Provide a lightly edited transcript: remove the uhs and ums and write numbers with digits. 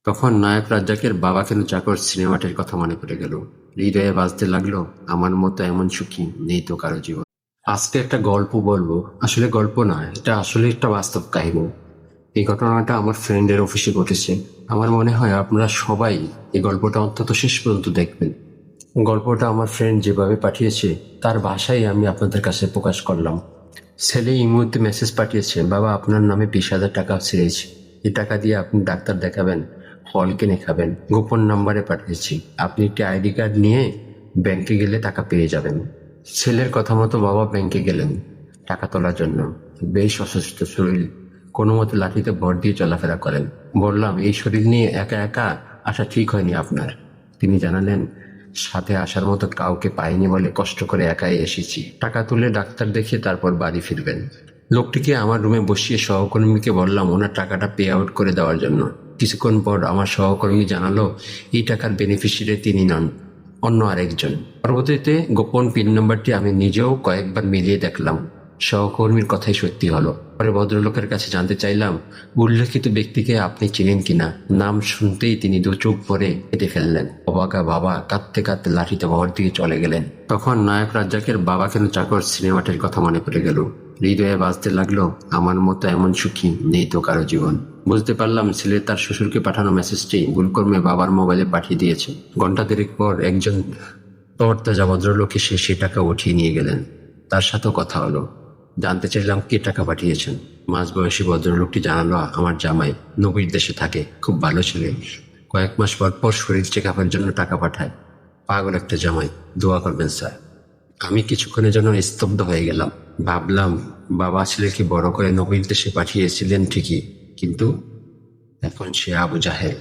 তখন নায়ক রাজ্জাকের বাবা কেন চাকর সিনেমাটির কথা মনে পড়ে গেল। হৃদয়ে বাজতে লাগলো, আমার মতো এমন সুখী নেই তো কারো জীবন। আজকে একটা গল্প বলবো, আসলে গল্প নয়, এটা আসলে একটা বাস্তব কাহিনী। এই ঘটনাটা আমার ফ্রেন্ডের অফিসে ঘটেছে। আমার মনে হয় আপনারা সবাই এই গল্পটা অন্তত শেষ পর্যন্ত দেখবেন। গল্পটা আমার ফ্রেন্ড যেভাবে পাঠিয়েছে তার ভাষায় আমি আপনাদের কাছে প্রকাশ করলাম। ছেলে এই মুহূর্তে মেসেজ পাঠিয়েছে, বাবা আপনার নামে 20,000 টাকা ছেড়েছে, এই টাকা দিয়ে আপনি ডাক্তার দেখাবেন, ফল কিনে খাবেন। গোপন নাম্বারে পাঠিয়েছি, আপনি একটি আইডি কার্ড নিয়ে ব্যাংকে গেলে টাকা পেয়ে যাবেন। ছেলের কথা মতো বাবা ব্যাংকে গেলেন টাকা তোলার জন্য। বেশ অসুস্থ শরীর, কোনো মতে লাঠিতে ভর দিয়ে চলাফেরা করেন। বললাম, এই শরীর নিয়ে একা একা আসা ঠিক হয়নি আপনার। তিনি জানালেন, সাথে আসার মতো কাউকে পাইনি বলে কষ্ট করে একাই এসেছি। টাকা তুলে ডাক্তার দেখিয়ে তারপর বাড়ি ফিরবেন। লোকটিকে আমার রুমে বসিয়ে সহকর্মীকে বললাম ওনার টাকাটা পে আউট করে দেওয়ার জন্য। কিছুক্ষণ পর আমার সহকর্মী জানালো এই টাকার বেনিফিশিয়ারি তিনি নন, অন্য আরেকজন। পরবর্তীতে গোপন পিন নাম্বারটি আমি নিজেও কয়েকবার মিলিয়ে দেখলাম, সহকর্মীর কথাই সত্যি হলো। পরে ভদ্রলোকের কাছে জানতে চাইলাম উল্লেখিত ব্যক্তিকে আপনি চিনেন কিনা। নাম শুনতেই তিনি দু চোখ ভরে কেঁদে ফেললেন। অবাকা বাবা কাঁদতে কাঁদতে লাঠিতে ভর দিয়ে চলে গেলেন। তখন নায়ক রাজ্জাকের বাবা কেন চাকর সিনেমাটির কথা মনে পড়ে গেল। হৃদয়ে বাজতে লাগলো, আমার মতো এমন সুখী নেই তো কারো জীবন। বুঝতে পারলাম ছেলে তার শ্বশুরকে পাঠানো মেসেজটি ভুলক্রমে বাবার মোবাইলে পাঠিয়ে দিয়েছে। ঘন্টা দেড়েক পর একজন তরতাজা ভদ্রলোক এসে সে টাকা উঠিয়ে নিয়ে গেলেন। তার সাথেও কথা হলো। জানতে চাইলাম কে টাকা পাঠিয়েছেন। মাঝবয়সী ভদ্রলোকটি জানালো আমার জামাই, নবীর দেশে থাকে, খুব ভালো ছেলে, কয়েক মাস পর পর শরীর চেক আপের জন্য টাকা পাঠায়। পাগল একটা জামাই, দোয়া করবেন স্যার। আমি কিছুক্ষণের জন্য স্তব্ধ হয়ে গেলাম। ভাবলাম বাবা ছেলেকে বড় করে নবীর দেশে পাঠিয়েছিলেন ঠিকই, কিন্তু এখন সে আবু জাহেল।